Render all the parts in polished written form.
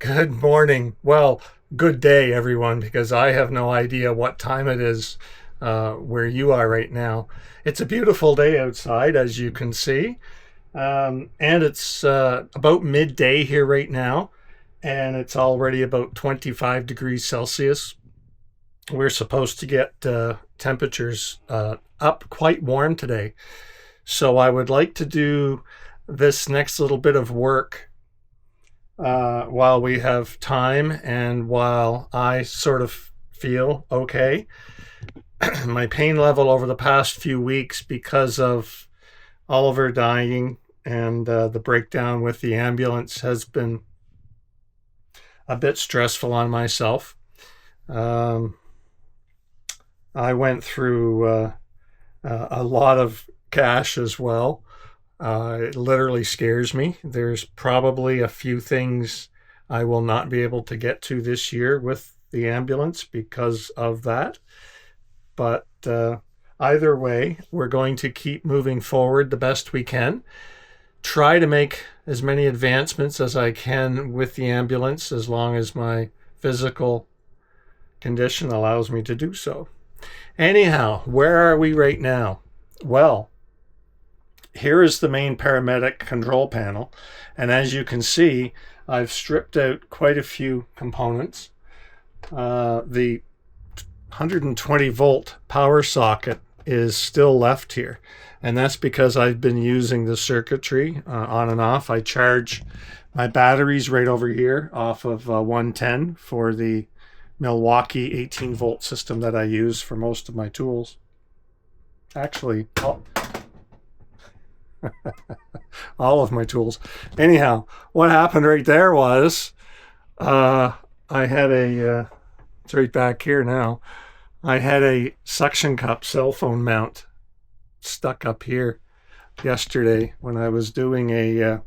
Good morning. Well, good day, everyone, because I have no idea what time it is where you are right now. It's a beautiful day outside, as you can see, and it's about midday here right now, and it's already about 25 degrees Celsius. We're supposed to get temperatures up quite warm today. So I would like to do this next little bit of work while we have time and while I sort of feel okay. My pain level over the past few weeks, because of Oliver dying and the breakdown with the ambulance, has been a bit stressful on myself. I went through a lot of cash as well. It literally scares me. There's probably a few things I will not be able to get to this year with the ambulance because of that. But either way, we're going to keep moving forward the best we can. Try to make as many advancements as I can with the ambulance, as long as my physical condition allows me to do so. Anyhow, where are we right now? Well, here is the main paramedic control panel, and as you can see, I've stripped out quite a few components. The 120 volt power socket is still left here, and that's because I've been using the circuitry on and off. I charge my batteries right over here off of 110 for the Milwaukee 18 volt system that I use for most of my tools. Actually, all of my tools. Anyhow, what happened right there was I had it's right back here now. I had a suction cup cell phone mount stuck up here yesterday when I was doing a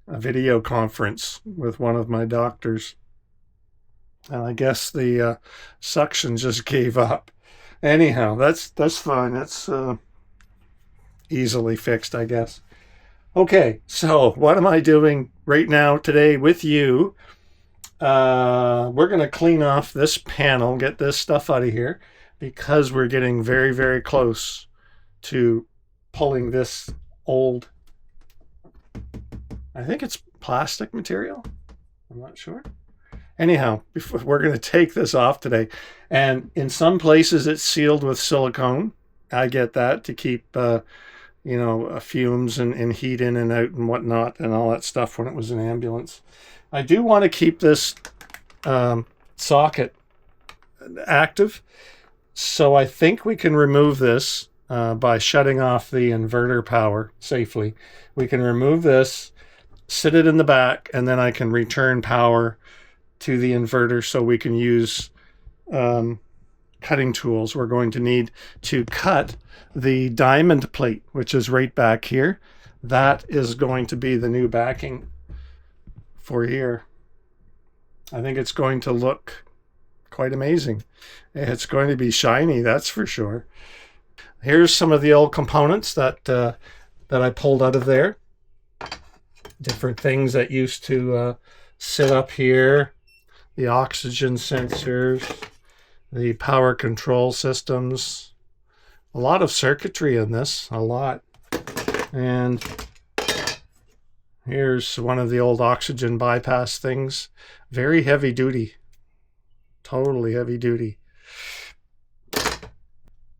video conference with one of my doctors. And I guess the suction just gave up. Anyhow, that's fine. That's easily fixed, I guess. Okay, so what am I doing right now today with you? We're going to clean off this panel, get this stuff out of here, because we're getting very, very close to pulling this old, I think it's plastic material. I'm not sure. Anyhow, we're going to take this off today. And in some places it's sealed with silicone. I get that to keep fumes and heat in and out and whatnot and all that stuff when it was an ambulance. I do want to keep this socket active, so I think we can remove this by shutting off the inverter power safely. We can remove this, sit it in the back, and then I can return power to the inverter so we can use cutting tools. We're going to need to cut the diamond plate, which is right back here. That is going to be the new backing for here. I think it's going to look quite amazing. It's going to be shiny, that's for sure. Here's some of the old components that I pulled out of there. Different things that used to sit up here. The oxygen sensors, the power control systems, a lot of circuitry in this, a lot. And here's one of the old oxygen bypass things. Very heavy duty, totally heavy duty.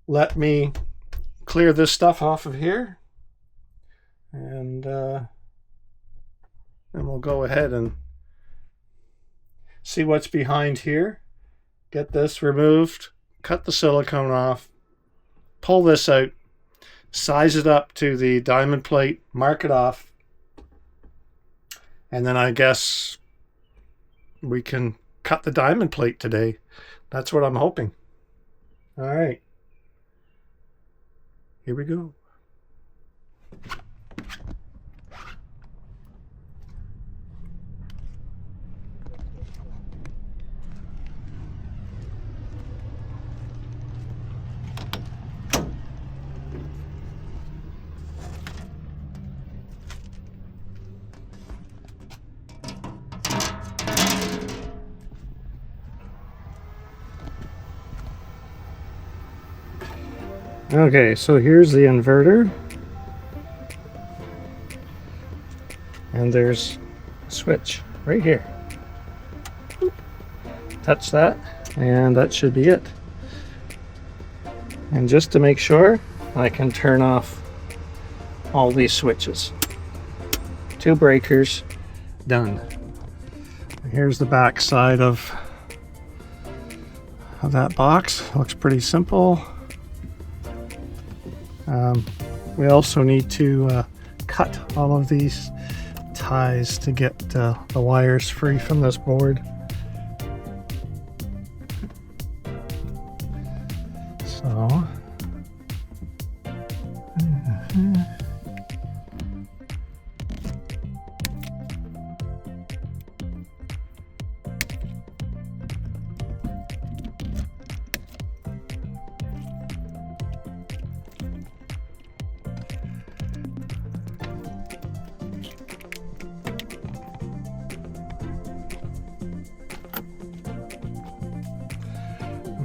Let me clear this stuff off of here, and we'll go ahead and see what's behind here. Get this removed, cut the silicone off, pull this out, size it up to the diamond plate, mark it off, and then I guess we can cut the diamond plate today. That's what I'm hoping. All right, here we go. Okay, so here's the inverter. And there's a switch right here. Touch that, and that should be it. And just to make sure, I can turn off all these switches. 2 breakers, done. Here's the back side of that box. Looks pretty simple. We also need to cut all of these ties to get the wires free from this board. So,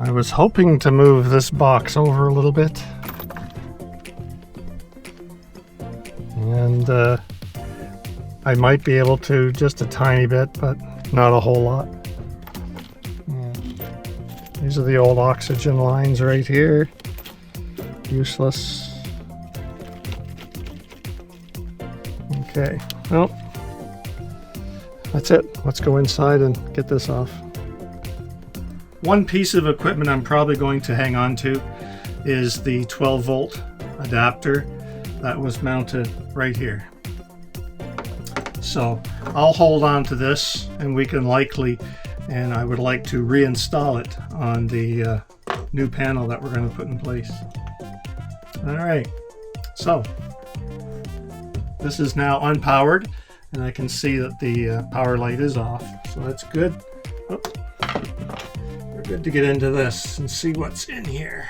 I was hoping to move this box over a little bit, and I might be able to just a tiny bit, but not a whole lot. Yeah. These are the old oxygen lines right here. Useless. Okay, well, that's it. Let's go inside and get this off. One piece of equipment I'm probably going to hang on to is the 12-volt adapter that was mounted right here. So I'll hold on to this, and we can likely, and I would like to reinstall it on the new panel that we're going to put in place. All right, so this is now unpowered, and I can see that the power light is off, so that's good. Oh. Good to get into this and see what's in here.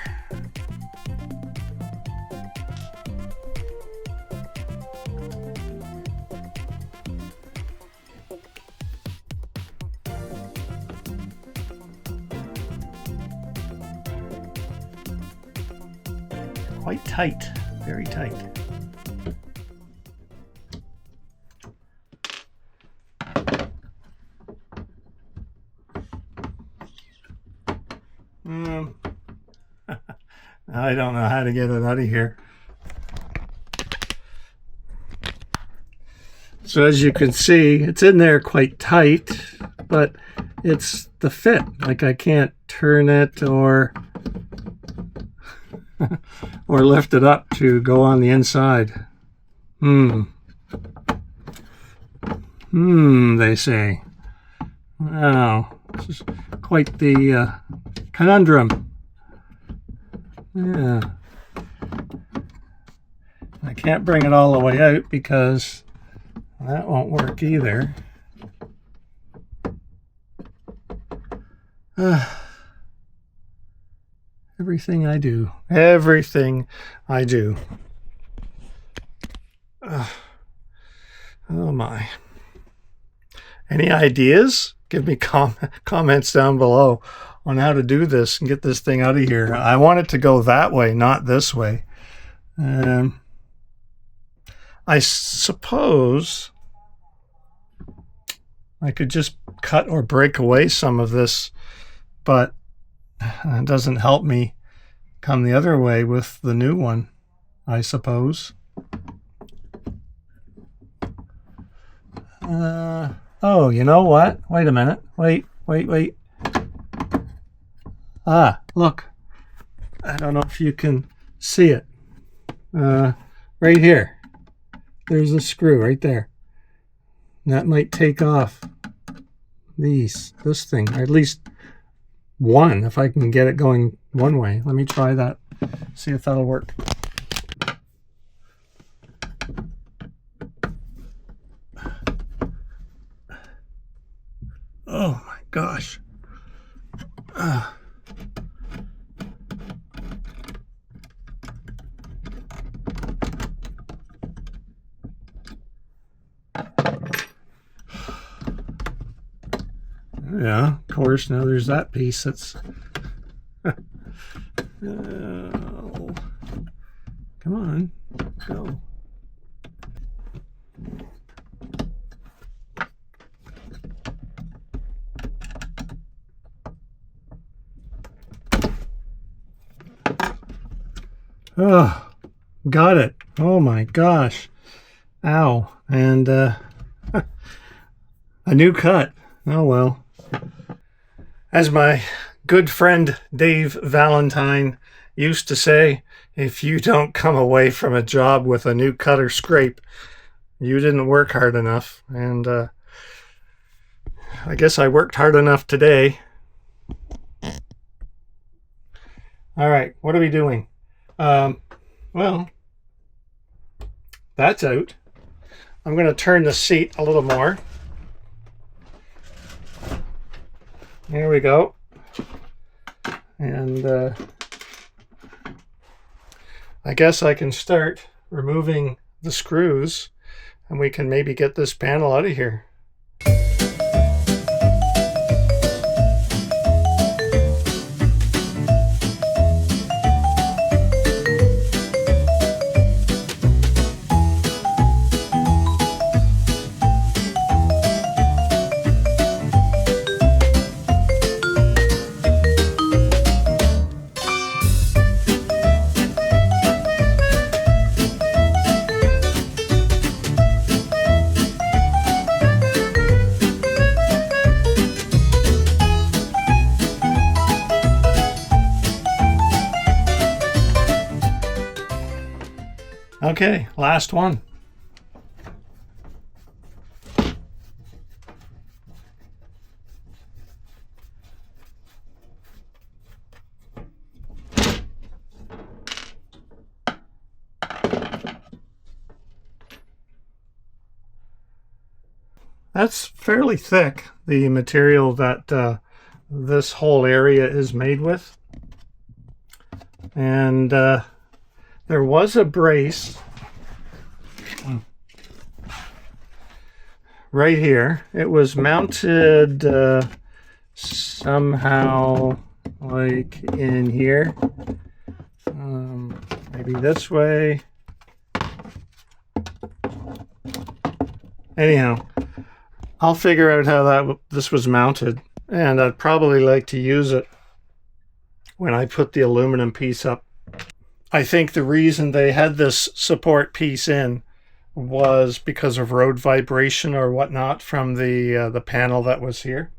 Quite tight, very tight. I don't know how to get it out of here. So as you can see, it's in there quite tight, but it's the fit. Like I can't turn it or or lift it up to go on the inside. They say. Wow, this is quite the conundrum. Yeah. I can't bring it all the way out because that won't work either. Everything I do. Oh my. Any ideas? Give me comments down below on how to do this and get this thing out of here. I want it to go that way, not this way. I suppose I could just cut or break away some of this, but it doesn't help me come the other way with the new one, I suppose. Oh, you know what? Wait a minute. Wait. Ah, look. I don't know if you can see it. Right here. There's a screw right there. That might take off this thing, or at least one, if I can get it going one way. Let me try that. See if that'll work. Oh my gosh. Yeah, of course, now there's that piece that's... Come on, go. Oh, got it. Oh my gosh. Ow. And a new cut. Oh well. As my good friend Dave Valentine used to say, if you don't come away from a job with a new cut or scrape, you didn't work hard enough. And I guess I worked hard enough today. All right, what are we doing? Well, that's out. I'm going to turn the seat a little more. There we go. And I guess I can start removing the screws and we can maybe get this panel out of here. Okay, last one. That's fairly thick, the material that this whole area is made with. And there was a brace right here. It was mounted somehow like in here. Maybe this way. Anyhow, I'll figure out how this was mounted, and I'd probably like to use it when I put the aluminum piece up. I think the reason they had this support piece in was because of road vibration or whatnot from the panel that was here.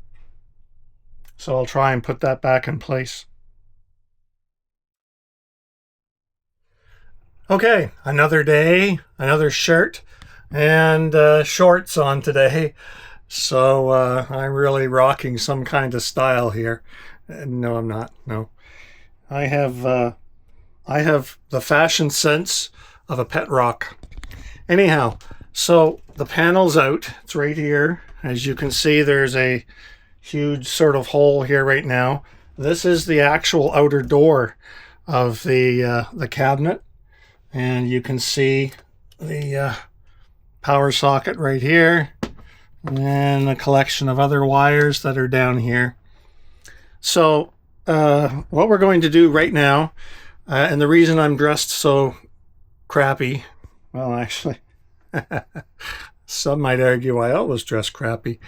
So I'll try and put that back in place. Okay, another day, another shirt and shorts on today. So I'm really rocking some kind of style here. No, I'm not. No, I have the fashion sense of a pet rock. Anyhow, so the panel's out. It's right here. As you can see, there's a huge sort of hole here right now. This is the actual outer door of the cabinet, and you can see the power socket right here, and a collection of other wires that are down here. So what we're going to do right now, and the reason I'm dressed so crappy, well, actually, some might argue I always dress crappy.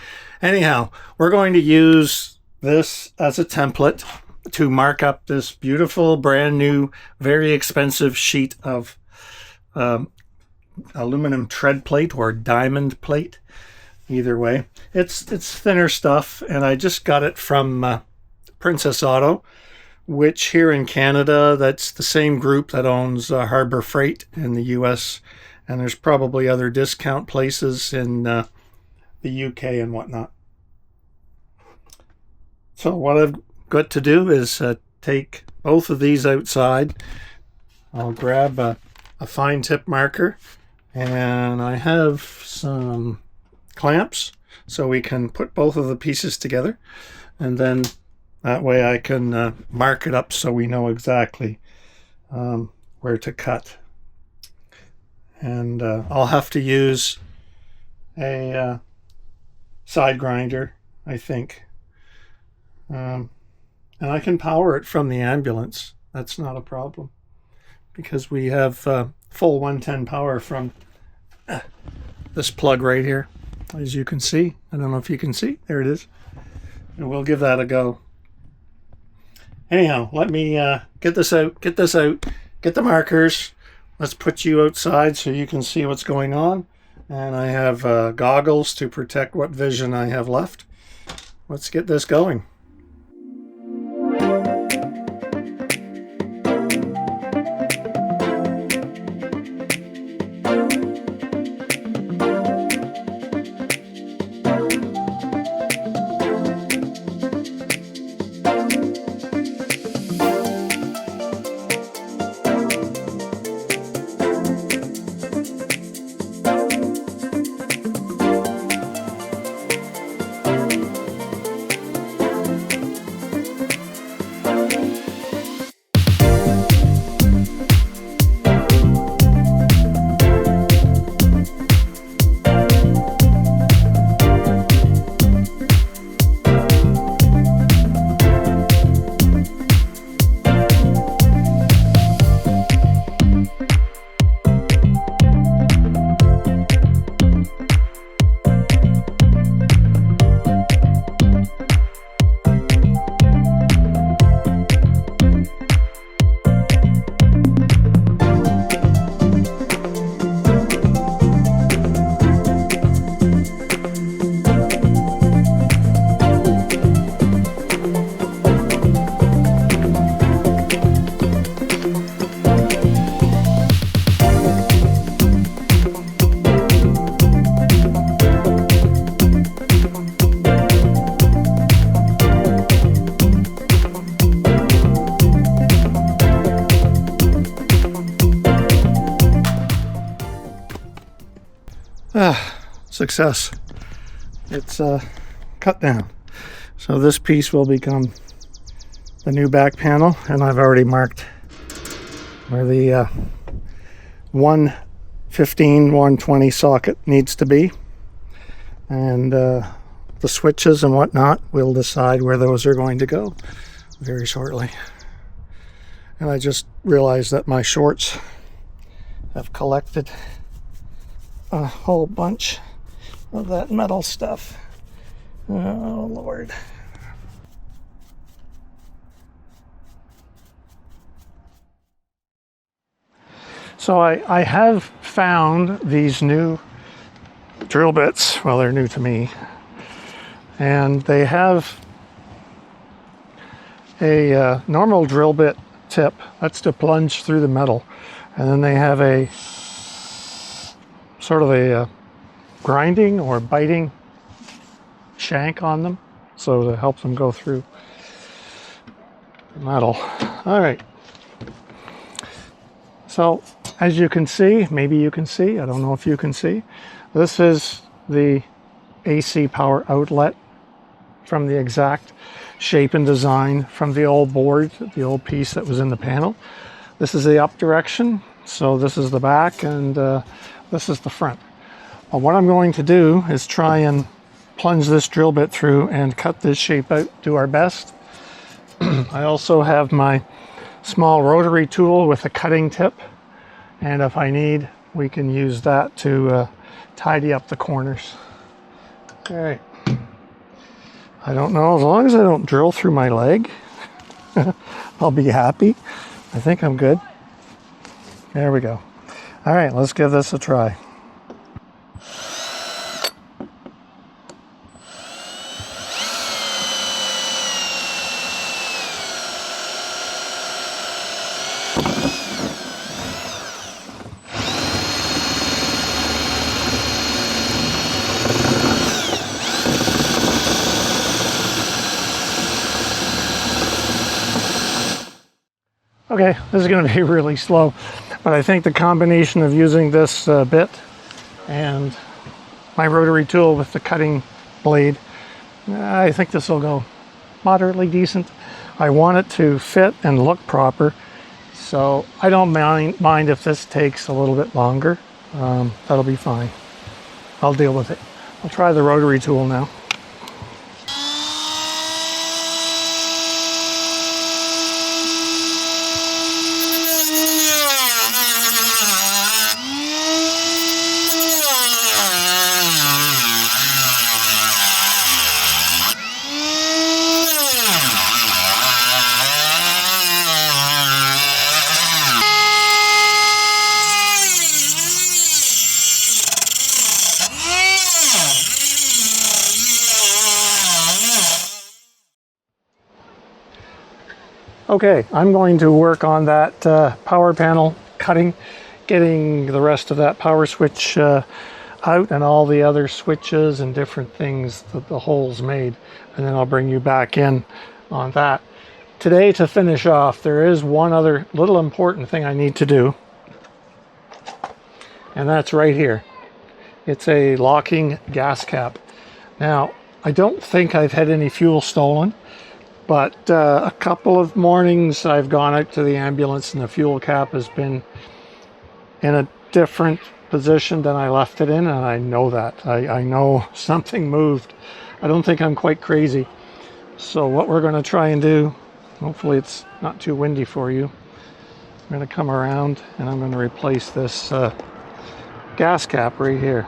Anyhow, we're going to use this as a template to mark up this beautiful, brand new, very expensive sheet of aluminum tread plate or diamond plate. Either way, it's thinner stuff, and I just got it from Princess Auto, which here in Canada, that's the same group that owns Harbor Freight in the US, and there's probably other discount places in the UK and whatnot. So what I've got to do is take both of these outside. I'll grab a fine tip marker, and I have some clamps so we can put both of the pieces together, and then that way I can mark it up so we know exactly where to cut. And I'll have to use a side grinder, I think, and I can power it from the ambulance. That's not a problem. because we have full 110 power from this plug right here, as you can see. I don't know if you can see. There it is. And we'll give that a go. Anyhow, let me get this out, get the markers. Let's put you outside so you can see what's going on. And I have goggles to protect what vision I have left. Let's get this going. Success. It's cut down. So this piece will become the new back panel, and I've already marked where the 115, 120 socket needs to be. And the switches and whatnot, we'll decide where those are going to go very shortly. And I just realized that my shorts have collected a whole bunch of that metal stuff. Oh Lord. So I have found these new drill bits. Well, they're new to me, and they have a normal drill bit tip. That's to plunge through the metal, and then they have a sort of a grinding or biting shank on them, so to help them go through the metal. All right. So as you can see, maybe you can see, I don't know if you can see, this is the AC power outlet from the exact shape and design from the old board, the old piece that was in the panel. This is the up direction, so this is the back, and this is the front. Well, what I'm going to do is try and plunge this drill bit through and cut this shape out, do our best. I also have my small rotary tool with a cutting tip, and if I need, we can use that to tidy up the corners. All right. I don't know, as long as I don't drill through my leg, I'll be happy. I think I'm good. There we go. All right, let's give this a try. Okay, this is going to be really slow, but I think the combination of using this bit and my rotary tool with the cutting blade, I think this will go moderately decent. I want it to fit and look proper, so I don't mind if this takes a little bit longer. That'll be fine. I'll deal with it. I'll try the rotary tool now. Okay, I'm going to work on that power panel cutting, getting the rest of that power switch out and all the other switches and different things that the holes made, and then I'll bring you back in on that. Today, to finish off, there is one other little important thing I need to do, and that's right here. It's a locking gas cap. Now, I don't think I've had any fuel stolen, but a couple of mornings I've gone out to the ambulance and the fuel cap has been in a different position than I left it in, and I know that. I know something moved. I don't think I'm quite crazy. So what we're going to try and do, hopefully it's not too windy for you, I'm going to come around and I'm going to replace this gas cap right here.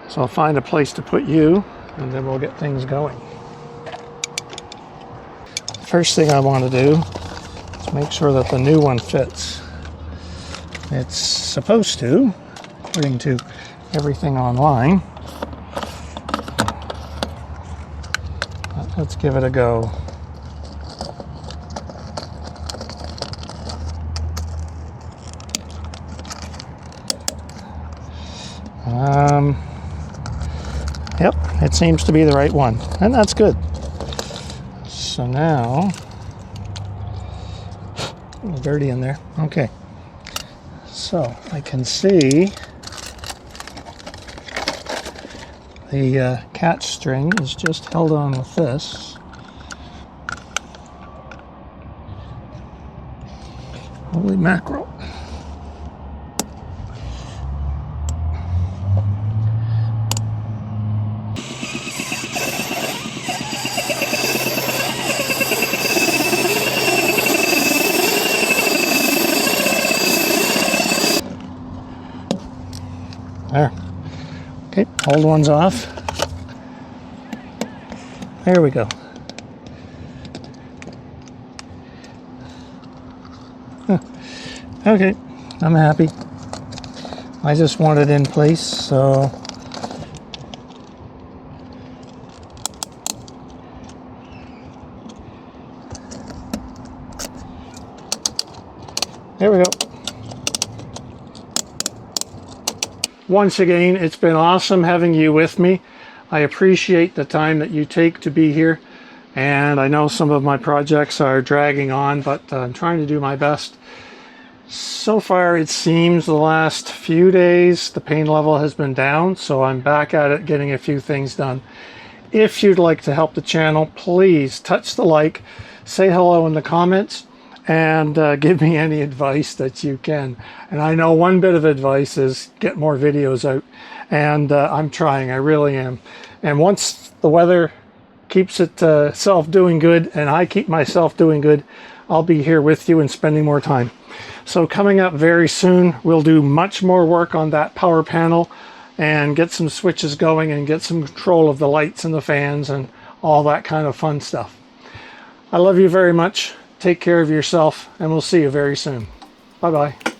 So I'll find a place to put you, and then we'll get things going. First thing I want to do is make sure that the new one fits. It's supposed to, according to everything online. But let's give it a go. Yep, it seems to be the right one, and that's good. So now, a little dirty in there. Okay, so I can see the catch string is just held on with this. Holy mackerel. There. Okay, old one's off. There we go. Huh. Okay, I'm happy. I just want it in place, so there we go. Once again, it's been awesome having you with me. I appreciate the time that you take to be here, and I know some of my projects are dragging on, but I'm trying to do my best. So far, it seems the last few days the pain level has been down, so I'm back at it getting a few things done. If you'd like to help the channel, please touch the like, say hello in the comments, and give me any advice that you can. And I know one bit of advice is get more videos out, and I'm trying, I really am. And once the weather keeps itself doing good and I keep myself doing good, I'll be here with you and spending more time. So coming up very soon, we'll do much more work on that power panel and get some switches going and get some control of the lights and the fans and all that kind of fun stuff. I love you very much. Take care of yourself, and we'll see you very soon. Bye-bye.